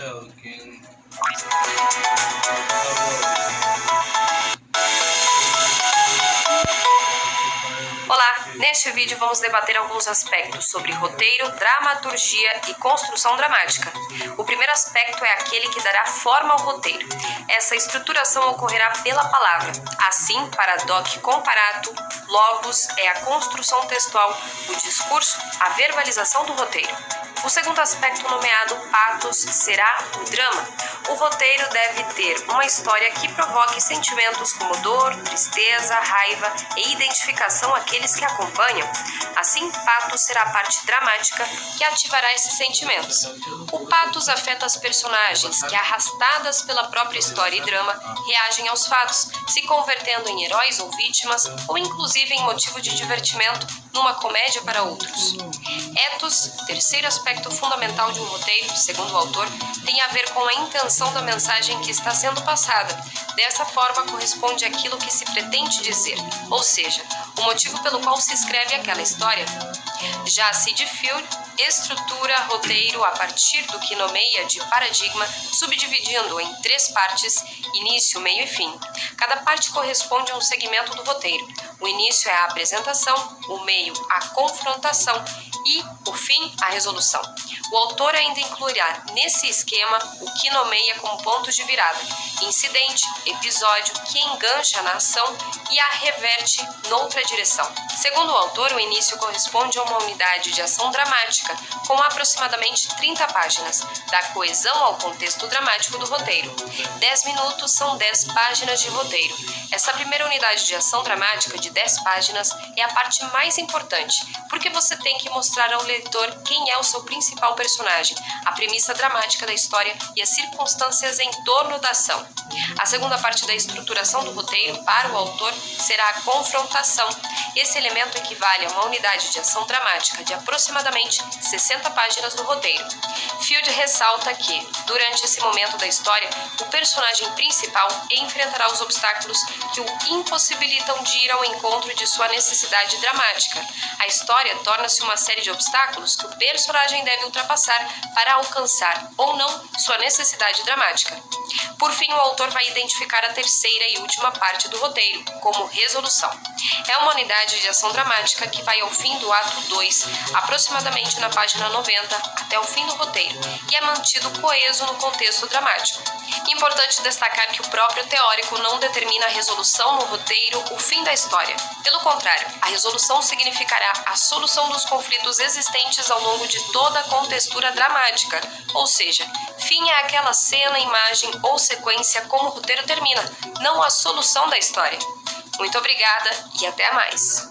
talking. Olá, neste vídeo vamos debater alguns aspectos sobre roteiro, dramaturgia e construção dramática. O primeiro aspecto é aquele que dará forma ao roteiro. Essa estruturação ocorrerá pela palavra. Assim, para Doc Comparato, logos é a construção textual, o discurso, a verbalização do roteiro. O segundo aspecto, nomeado pathos, será o drama. O roteiro deve ter uma história que provoque sentimentos como dor, tristeza, raiva e identificação àqueles que acompanham. Assim, pathos será a parte dramática que ativará esses sentimentos. O pathos afeta as personagens que, arrastadas pela própria história e drama, reagem aos fatos, se convertendo em heróis ou vítimas, ou inclusive em motivo de divertimento numa comédia para outros. Ethos, terceiro aspecto fundamental de um roteiro, segundo o autor, tem a ver com a intenção da mensagem que está sendo passada. Dessa forma, corresponde àquilo que se pretende dizer, ou seja, o motivo pelo qual se escreve aquela história. Já Sid Field estrutura roteiro a partir do que nomeia de paradigma, subdividindo em 3 partes, início, meio e fim. Cada parte corresponde a um segmento do roteiro. O início é a apresentação, o meio a confrontação e, o fim, a resolução. O autor ainda incluirá nesse esquema o que nomeia como pontos de virada, incidente, episódio que engancha na ação e a reverte noutra direção. Segundo o autor, o início corresponde a uma unidade de ação dramática, com aproximadamente 30 páginas, dá coesão ao contexto dramático do roteiro. 10 minutos são 10 páginas de roteiro. Essa primeira unidade de ação dramática de 10 páginas é a parte mais importante, porque você tem que mostrar ao leitor quem é o seu principal personagem, a premissa dramática da história e as circunstâncias em torno da ação. A segunda parte da estruturação do roteiro, para o autor, será a confrontação. Esse elemento equivale a uma unidade de ação dramática de aproximadamente 60 páginas do roteiro. Field ressalta que, durante esse momento da história, o personagem principal enfrentará os obstáculos que o impossibilitam de ir ao encontro de sua necessidade dramática. A história torna-se uma série de obstáculos que o personagem deve ultrapassar para alcançar, ou não, sua necessidade dramática. Por fim, o autor vai identificar a terceira e última parte do roteiro, como resolução. É uma unidade de ação dramática que vai ao fim do ato 2, aproximadamente na página 90, até o fim do roteiro, e é mantido coeso no contexto dramático. Importante destacar que o próprio teórico não determina a resolução no roteiro, o fim da história. Pelo contrário, a resolução significará a solução dos conflitos existentes ao longo de toda a contextura dramática, ou seja, fim é aquela cena, imagem ou sequência como o roteiro termina, não a solução da história. Muito obrigada e até mais!